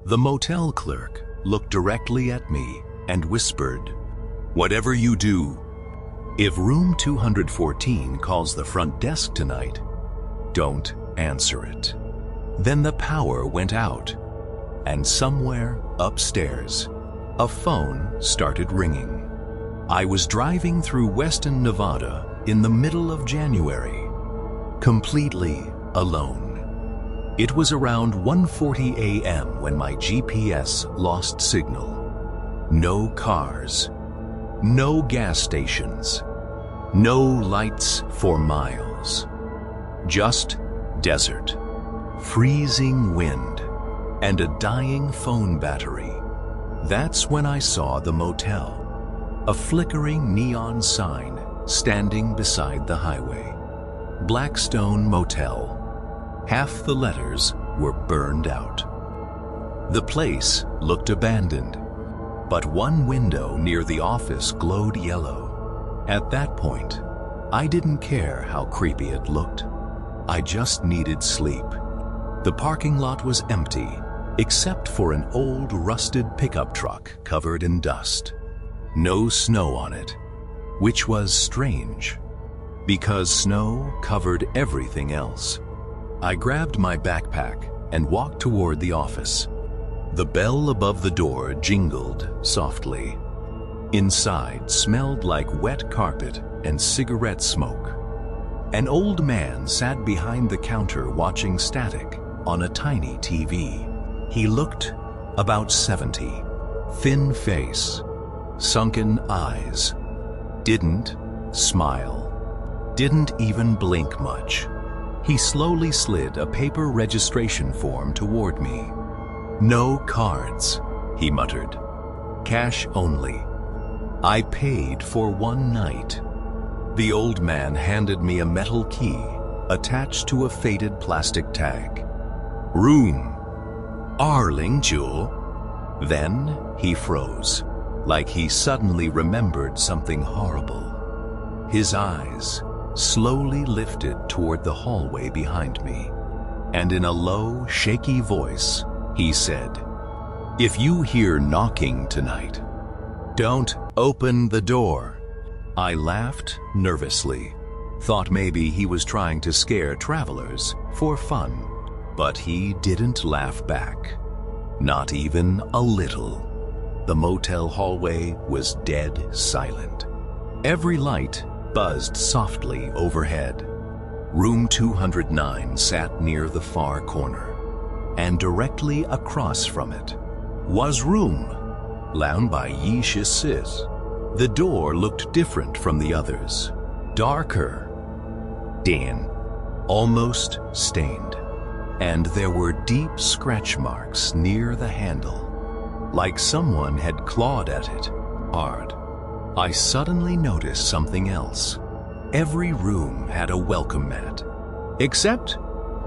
The motel clerk looked directly at me and whispered, "Whatever you do, if room 214 calls the front desk tonight, don't answer it." Then the power went out, and somewhere upstairs, a phone started ringing. I was driving through Weston, Nevada in the middle of January, completely alone. It was around 1:40 a.m. when my GPS lost signal. No cars, no gas stations, no lights for miles. Just desert, freezing wind, and a dying phone battery. That's when I saw the motel, a flickering neon sign standing beside the highway. Blackstone Motel. Half the letters were burned out. The place looked abandoned, but one window near the office glowed yellow. At that point, I didn't care how creepy it looked. I just needed sleep. The parking lot was empty, except for an old rusted pickup truck covered in dust. No snow on it, which was strange, because snow covered everything else. I grabbed my backpack and walked toward the office. The bell above the door jingled softly. Inside smelled like wet carpet and cigarette smoke. An old man sat behind the counter watching static on a tiny TV. He looked about 70. Thin face, sunken eyes. Didn't smile. Didn't even blink much. He slowly slid a paper registration form toward me. "No cards," he muttered. "Cash only. I paid for one night." The old man handed me a metal key attached to a faded plastic tag. "Room Arling Jewel." Then he froze, like he suddenly remembered something horrible. His eyes slowly lifted toward the hallway behind me, and in a low, shaky voice, he said, "If you hear knocking tonight, don't open the door." I laughed nervously, thought maybe he was trying to scare travelers for fun, but he didn't laugh back. Not even a little. The motel hallway was dead silent. Every light buzzed softly overhead. Room 209 sat near the far corner, and directly across from it was room Laun by Yi Shi Sis. The door looked different from the others. Darker, Dan, almost stained, and there were deep scratch marks near the handle, like someone had clawed at it hard. I suddenly noticed something else. Every room had a welcome mat, except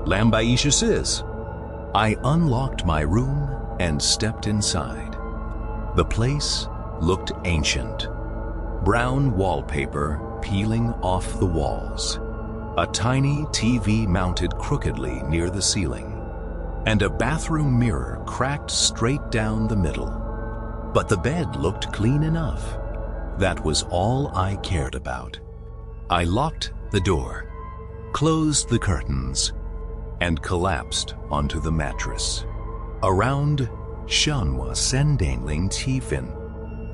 Laun by Yi Shi Sis. I unlocked my room and stepped inside. The place looked ancient. Brown wallpaper peeling off the walls. A tiny TV mounted crookedly near the ceiling, and a bathroom mirror cracked straight down the middle. But the bed looked clean enough. That was all I cared about. I locked the door, closed the curtains, and collapsed onto the mattress. Around Shanwa Sendanling Tifin,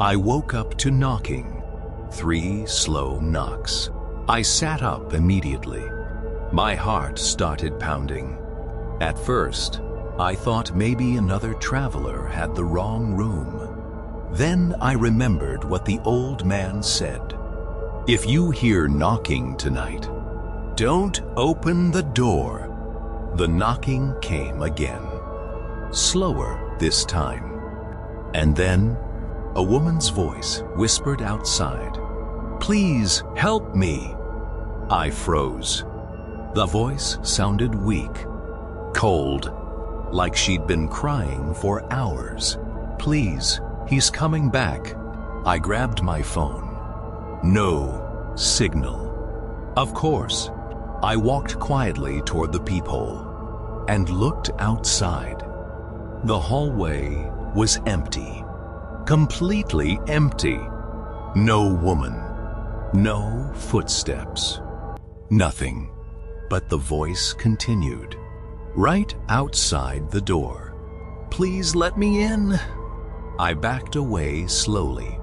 I woke up to knocking. 3 slow knocks. I sat up immediately. My heart started pounding. At first, I thought maybe another traveler had the wrong room. Then I remembered what the old man said. "If you hear knocking tonight, don't open the door." The knocking came again, slower this time. And then a woman's voice whispered outside, "Please help me." I froze. The voice sounded weak, cold, like she'd been crying for hours. "Please, he's coming back." I grabbed my phone. No signal. Of course, I walked quietly toward the peephole and looked outside. The hallway was empty, completely empty. No woman, no footsteps, nothing. But the voice continued, right outside the door. "Please let me in." I backed away slowly.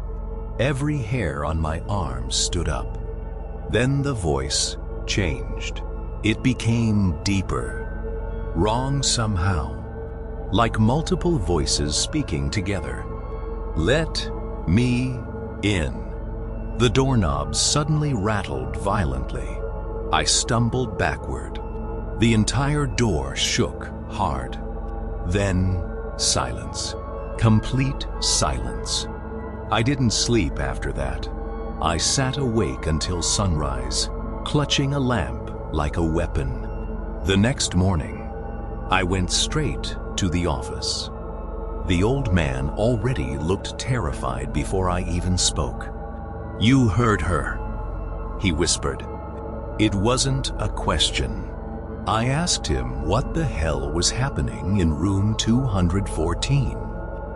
Every hair on my arm stood up. Then the voice changed. It became deeper, wrong somehow, like multiple voices speaking together. "Let me in." The doorknob suddenly rattled violently. I stumbled backward. The entire door shook hard. Then silence. Complete silence. I didn't sleep after that. I sat awake until sunrise, clutching a lamp like a weapon. The next morning, I went straight to the office. The old man already looked terrified before I even spoke. "You heard her," he whispered. It wasn't a question. I asked him what the hell was happening in room 214.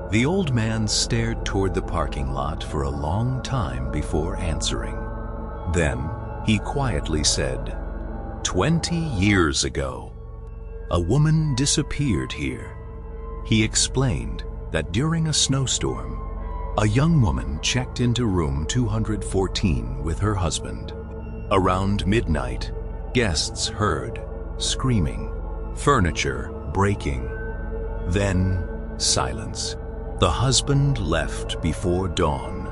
The old man stared toward the parking lot for a long time before answering. Then he quietly said, 20 years ago, a woman disappeared here." He explained that during a snowstorm, a young woman checked into room 214 with her husband. Around midnight, guests heard screaming, furniture breaking. Then silence. The husband left before dawn,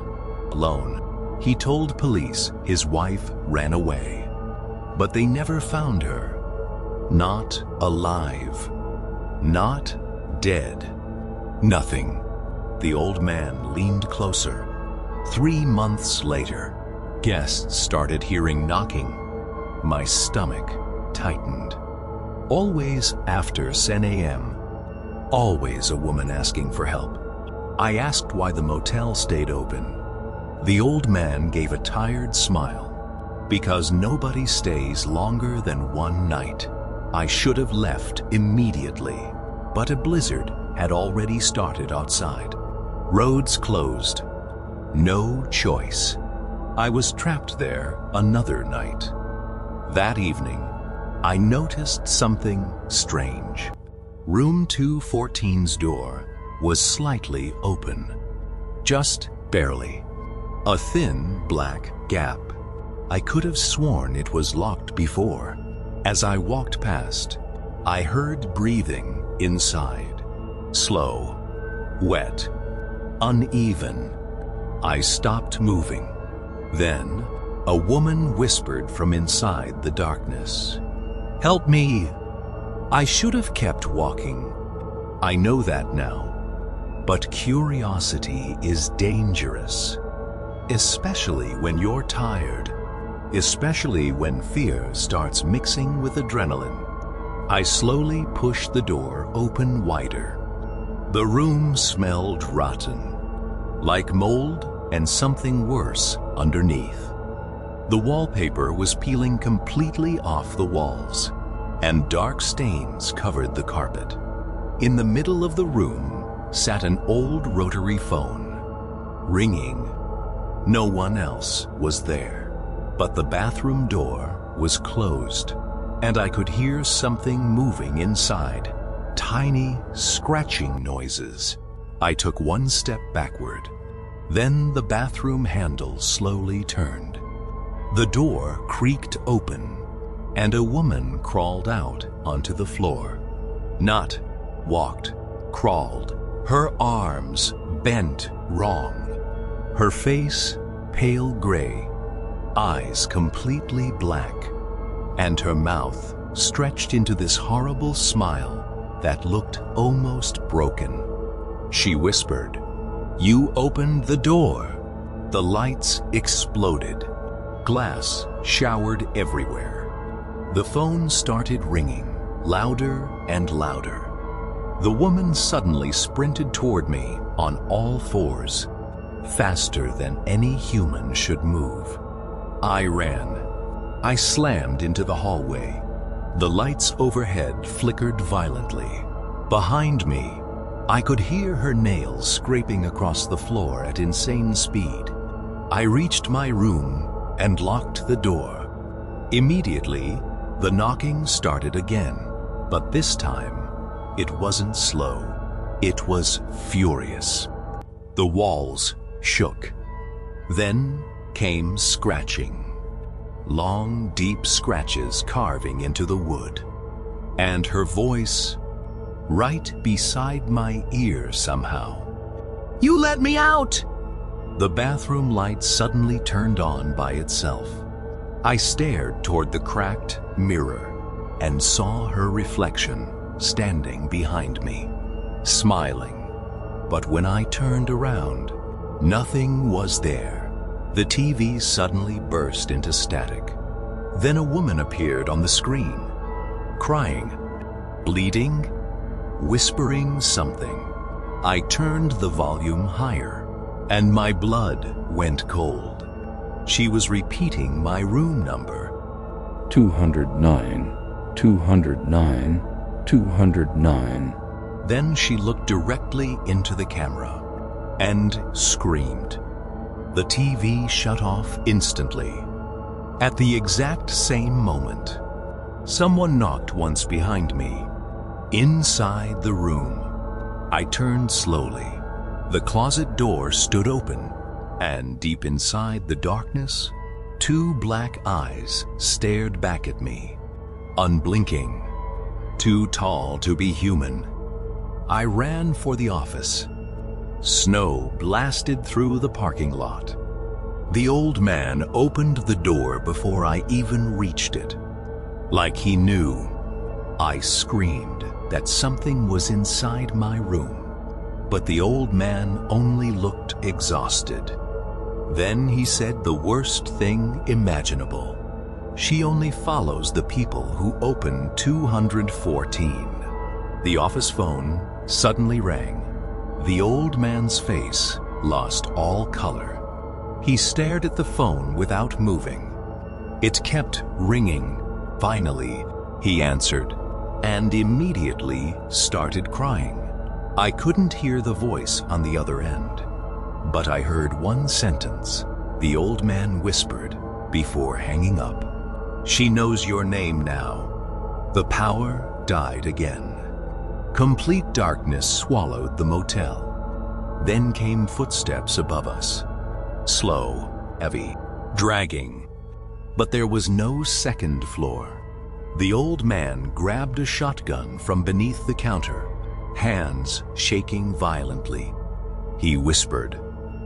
alone. He told police his wife ran away, but they never found her. Not alive, not dead, nothing. The old man leaned closer. 3 months later, guests started hearing knocking. My stomach tightened. Always after 10 a.m., always a woman asking for help. I asked why the motel stayed open. The old man gave a tired smile. "Because nobody stays longer than one night. I should have left immediately, but a blizzard had already started outside. Roads closed. No choice. I was trapped there another night. That evening, I noticed something strange. Room 214's door was slightly open, just barely. A thin black gap. I could have sworn it was locked before. As I walked past, I heard breathing inside. Slow, wet, uneven. I stopped moving. Then, a woman whispered from inside the darkness, "Help me!" I should have kept walking. I know that now. But curiosity is dangerous, especially when you're tired, especially when fear starts mixing with adrenaline. I slowly pushed the door open wider. The room smelled rotten, like mold and something worse underneath. The wallpaper was peeling completely off the walls, and dark stains covered the carpet. In the middle of the room sat an old rotary phone, ringing. No one else was there, but the bathroom door was closed, and I could hear something moving inside, tiny scratching noises. I took one step backward. Then the bathroom handle slowly turned. The door creaked open, and a woman crawled out onto the floor. Not walked, crawled. Her arms bent wrong. Her face pale gray, eyes completely black, and her mouth stretched into this horrible smile that looked almost broken. She whispered, "You opened the door." The lights exploded. Glass showered everywhere. The phone started ringing, louder and louder. The woman suddenly sprinted toward me on all fours, faster than any human should move. I ran. I slammed into the hallway. The lights overhead flickered violently. Behind me, I could hear her nails scraping across the floor at insane speed. I reached my room and locked the door. Immediately, the knocking started again, but this time, it wasn't slow. It was furious. The walls shook. Then came scratching. Long, deep scratches carving into the wood. And her voice, right beside my ear somehow. "You let me out!" The bathroom light suddenly turned on by itself. I stared toward the cracked mirror and saw her reflection standing behind me, smiling. But when I turned around, nothing was there. The TV suddenly burst into static. Then a woman appeared on the screen, crying, bleeding, whispering something. I turned the volume higher, and my blood went cold. She was repeating my room number. 209, 209, 209. Then she looked directly into the camera and screamed. The TV shut off instantly. At the exact same moment, someone knocked once behind me. Inside the room, I turned slowly. The closet door stood open, and deep inside the darkness, two black eyes stared back at me, unblinking, too tall to be human. I ran for the office. Snow blasted through the parking lot. The old man opened the door before I even reached it. Like he knew, I screamed that something was inside my room, but the old man only looked exhausted. Then he said the worst thing imaginable. "She only follows the people who open 214. The office phone suddenly rang. The old man's face lost all color. He stared at the phone without moving. It kept ringing. Finally, he answered, and immediately started crying. I couldn't hear the voice on the other end, but I heard one sentence the old man whispered before hanging up. "She knows your name now." The power died again. Complete darkness swallowed the motel. Then came footsteps above us. Slow, heavy, dragging. But there was no second floor. The old man grabbed a shotgun from beneath the counter, hands shaking violently. He whispered,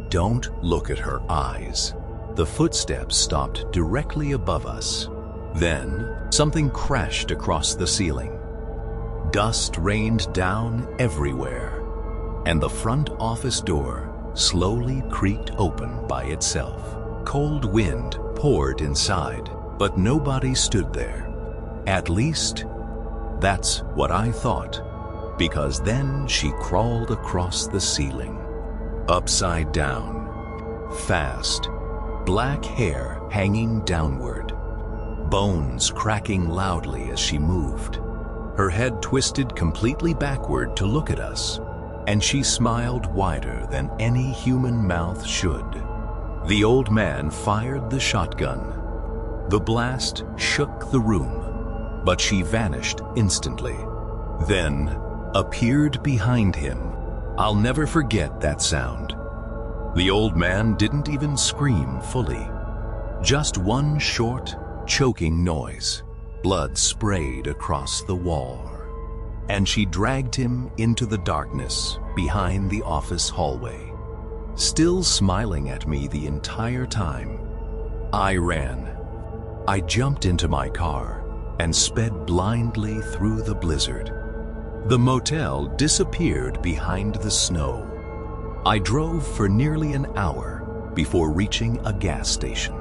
"Don't look at her eyes." The footsteps stopped directly above us. Then, something crashed across the ceiling. Dust rained down everywhere, and the front office door slowly creaked open by itself. Cold wind poured inside, but nobody stood there. At least, that's what I thought, because then she crawled across the ceiling, upside down, fast, black hair hanging downward, bones cracking loudly as she moved. Her head twisted completely backward to look at us, and she smiled wider than any human mouth should. The old man fired the shotgun. The blast shook the room, but she vanished instantly, then appeared behind him. I'll never forget that sound. The old man didn't even scream fully. Just one short, choking noise. Blood sprayed across the wall, and she dragged him into the darkness behind the office hallway. Still smiling at me the entire time, I ran. I jumped into my car and sped blindly through the blizzard. The motel disappeared behind the snow. I drove for nearly an hour before reaching a gas station.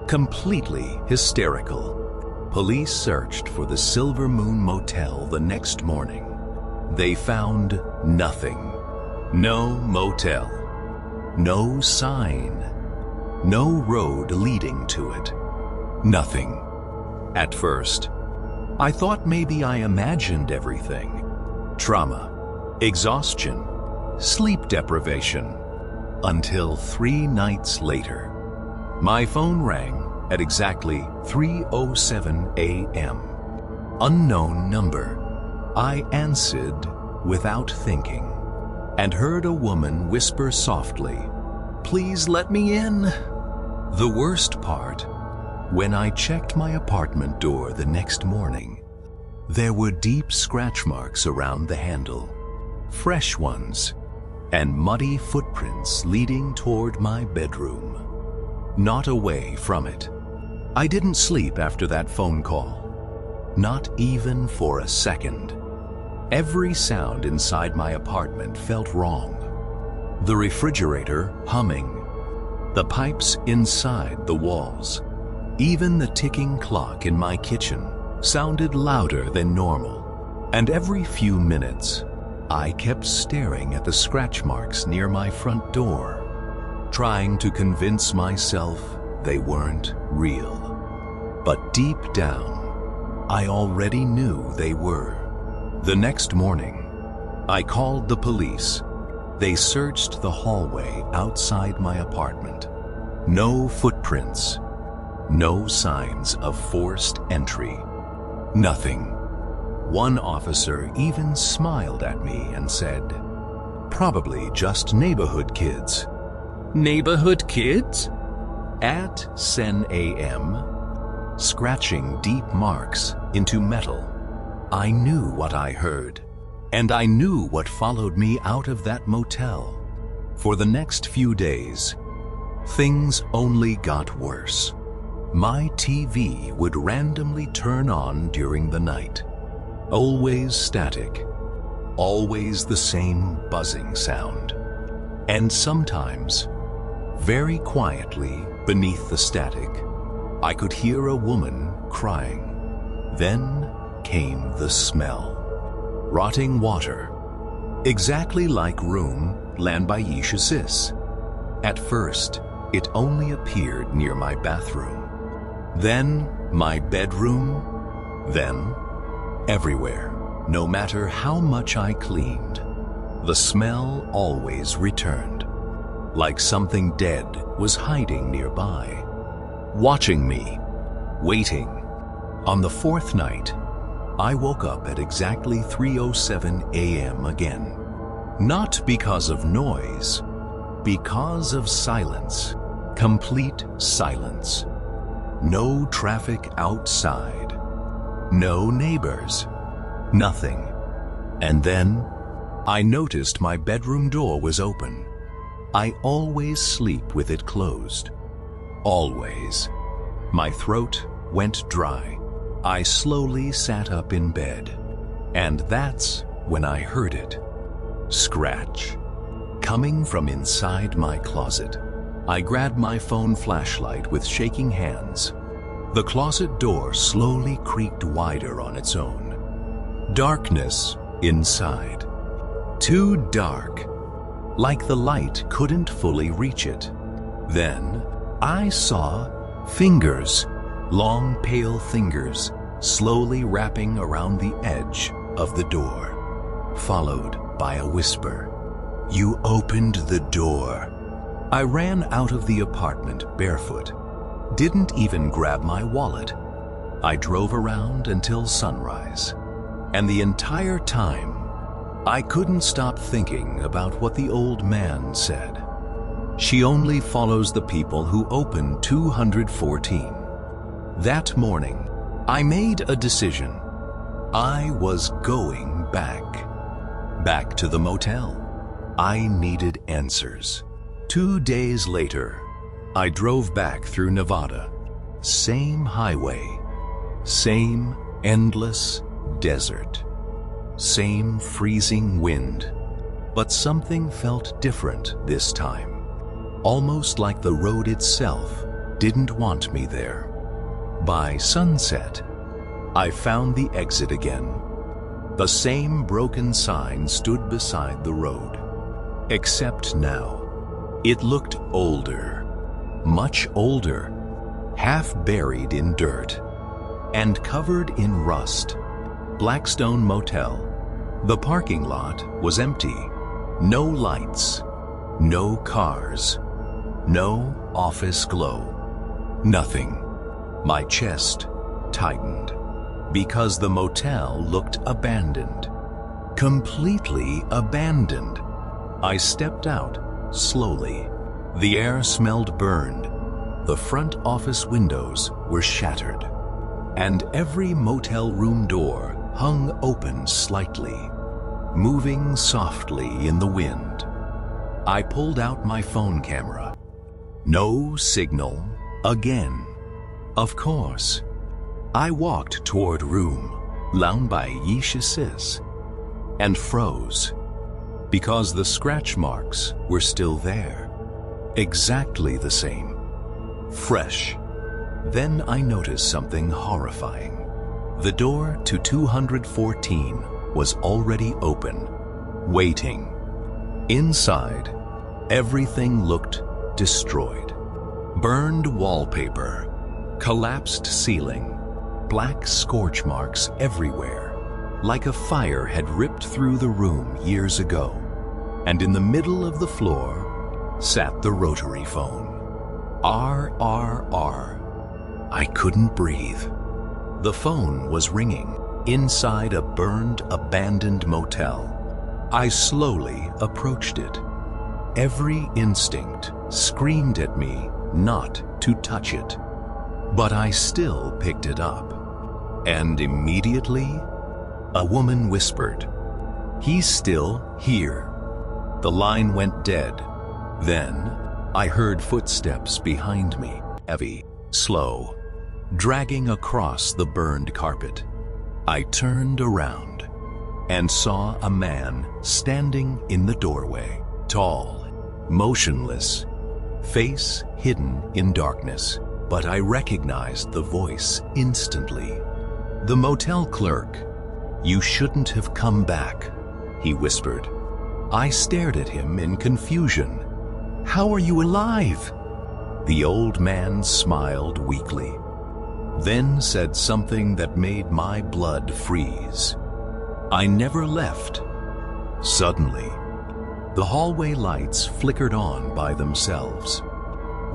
Completely hysterical, police searched for the Silver Moon Motel the next morning. They found nothing. No motel. No sign. No road leading to it. Nothing. At first, I thought maybe I imagined everything. Trauma. exhaustion, sleep deprivation, until 3 nights later. My phone rang at exactly 3:07 a.m. Unknown number. I answered without thinking and heard a woman whisper softly, "Please let me in." The worst part, when I checked my apartment door the next morning, there were deep scratch marks around the handle, fresh ones, and muddy footprints leading toward my bedroom, not away from it. I didn't sleep after that phone call, not even for a second. Every sound inside my apartment felt wrong. The refrigerator humming, the pipes inside the walls, even the ticking clock in my kitchen sounded louder than normal. And every few minutes, I kept staring at the scratch marks near my front door, trying to convince myself they weren't real. But deep down, I already knew they were. The next morning, I called the police. They searched the hallway outside my apartment. No footprints, no signs of forced entry, nothing. One officer even smiled at me and said, "Probably just neighborhood kids." Neighborhood kids? At 10 a.m., scratching deep marks into metal, I knew what I heard, and I knew what followed me out of that motel. For the next few days, things only got worse. My TV would randomly turn on during the night. Always static, always the same buzzing sound. And sometimes, very quietly beneath the static, I could hear a woman crying. Then came the smell. Rotting water, exactly like room Landbeiisches. At first, it only appeared near my bathroom, then my bedroom, then everywhere. No matter how much I cleaned, the smell always returned, like something dead was hiding nearby, watching me, waiting. On the 4th night, I woke up at exactly 3:07 a.m. again. Not because of noise, because of silence. Complete silence. No traffic outside. No neighbors. Nothing. And then, I noticed my bedroom door was open. I always sleep with it closed. Always. My throat went dry. I slowly sat up in bed, and that's when I heard it. Scratch. Coming from inside my closet. I grabbed my phone flashlight with shaking hands. The closet door slowly creaked wider on its own. Darkness inside. Too dark, like the light couldn't fully reach it. Then I saw fingers. Long pale fingers slowly wrapping around the edge of the door, followed by a whisper, "You opened the door." I ran out of the apartment barefoot, didn't even grab my wallet. I drove around until sunrise, and the entire time, I couldn't stop thinking about what the old man said. She only follows the people who open 214. That morning, I made a decision. I was going back. Back to the motel. I needed answers. 2 days later, I drove back through Nevada. Same highway. Same endless desert. Same freezing wind. But something felt different this time. Almost like the road itself didn't want me there. By sunset, I found the exit again. The same broken sign stood beside the road. Except now, it looked older, much older, half buried in dirt, and covered in rust. Blackstone Motel, The parking lot was empty. No lights, no cars, no office glow. Nothing. My chest tightened because the motel looked abandoned. Completely abandoned. I stepped out slowly. The air smelled burned. The front office windows were shattered, and every motel room door hung open slightly, moving softly in the wind. I pulled out my phone camera. No signal again. Of course. I walked toward room Laun by Yishisis and froze because the scratch marks were still there, exactly the same, fresh. Then I noticed something horrifying. The door to 214 was already open, waiting. Inside, everything looked destroyed. Burned wallpaper, collapsed ceiling, black scorch marks everywhere, like a fire had ripped through the room years ago. And in the middle of the floor sat the rotary phone. RRR. I couldn't breathe. The phone was ringing inside a burned, abandoned motel. I slowly approached it. Every instinct screamed at me not to touch it. But I still picked it up. And immediately, a woman whispered, "He's still here." The line went dead. Then, I heard footsteps behind me, heavy, slow, dragging across the burned carpet. I turned around and saw a man standing in the doorway, tall, motionless, face hidden in darkness. But I recognized the voice instantly. The motel clerk. "You shouldn't have come back," he whispered. I stared at him in confusion. "How are you alive?" The old man smiled weakly, then said something that made my blood freeze. "I never left." Suddenly, the hallway lights flickered on by themselves,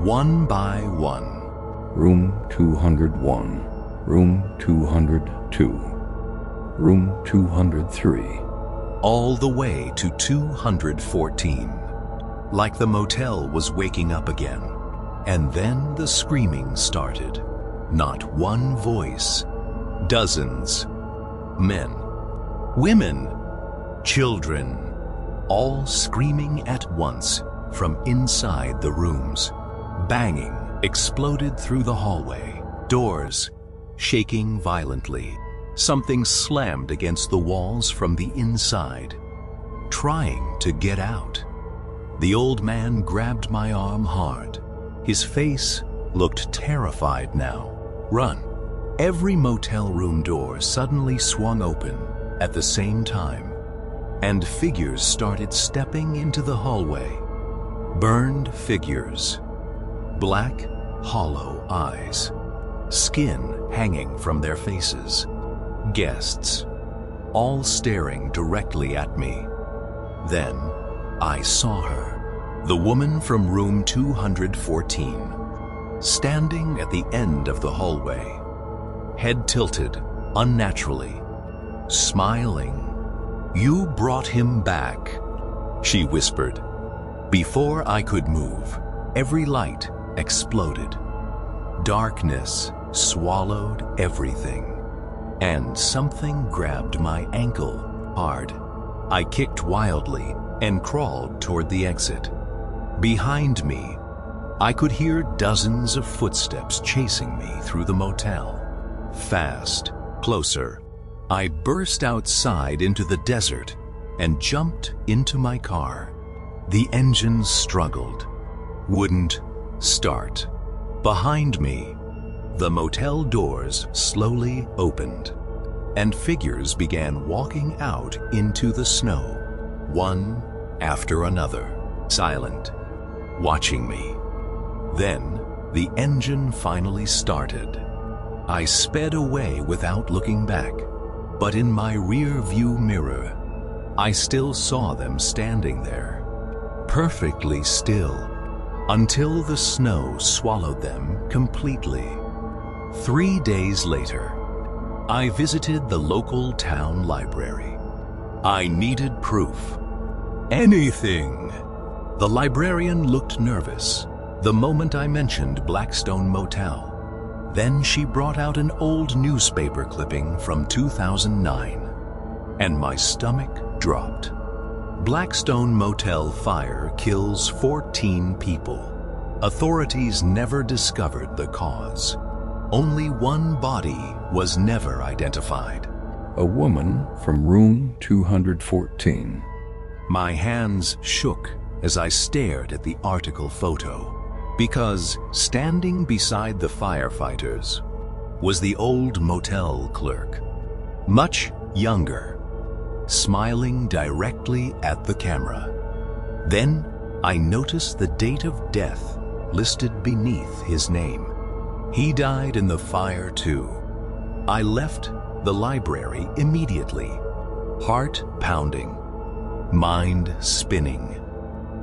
one by one. Room 201, room 202, room 203. All the way to 214. Like the motel was waking up again. And then the screaming started. Not one voice. Dozens. Men. Women. Children. All screaming at once from inside the rooms. Banging exploded through the hallway. Doors shaking violently. Something slammed against the walls from the inside, trying to get out. The old man grabbed my arm hard. His face looked terrified now. "Run." Every motel room door suddenly swung open at the same time, and figures started stepping into the hallway. Burned figures. Black, hollow eyes. Skin hanging from their faces. Guests, all staring directly at me. Then I saw her, the woman from room 214, standing at the end of the hallway, head tilted unnaturally, smiling. "You brought him back," she whispered. Before I could move, every light exploded. Darkness swallowed everything. And something grabbed my ankle hard. I kicked wildly and crawled toward the exit. Behind me, I could hear dozens of footsteps chasing me through the motel. Fast, closer. I burst outside into the desert and jumped into my car. The engine struggled, wouldn't start. Behind me, the motel doors slowly opened, and figures began walking out into the snow, one after another, silent, watching me. Then the engine finally started. I sped away without looking back, but in my rear view mirror, I still saw them standing there, perfectly still, until the snow swallowed them completely. 3 days later, I visited the local town library. I needed proof. Anything. The librarian looked nervous the moment I mentioned Blackstone Motel. Then she brought out an old newspaper clipping from 2009, and my stomach dropped. Blackstone Motel fire kills 14 people. Authorities never discovered the cause. Only one body was never identified. A woman from room 214. My hands shook as I stared at the article photo, because standing beside the firefighters was the old motel clerk, much younger, smiling directly at the camera. Then I noticed the date of death listed beneath his name. He died in the fire too. I left the library immediately, heart pounding, mind spinning.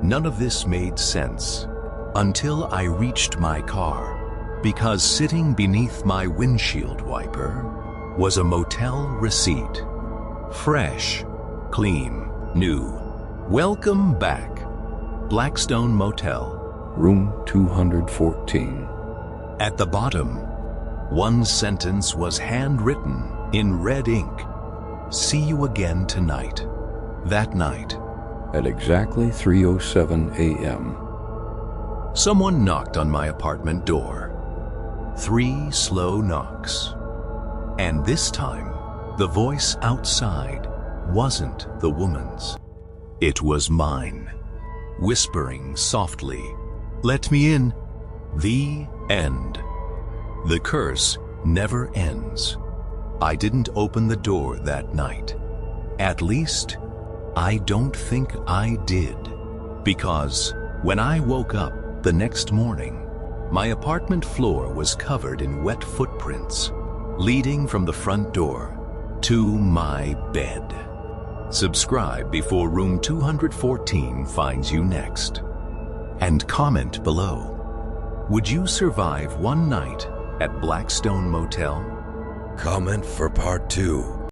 None of this made sense until I reached my car, because sitting beneath my windshield wiper was a motel receipt. Fresh, clean, new. Welcome back, Blackstone Motel. Room 214. At the bottom, one sentence was handwritten in red ink. See you again tonight. That night, At exactly 3:07 a.m. someone knocked on my apartment door. 3 slow knocks. And this time, the voice outside wasn't the woman's. It was mine, whispering softly, "Let me in." The end. The curse never ends. I didn't open the door that night. At least, I don't think I did. Because when I woke up the next morning, my apartment floor was covered in wet footprints, leading from the front door to my bed. Subscribe before room 214 finds you next. And comment below. Would you survive one night at Blackstone Motel? Comment for part 2.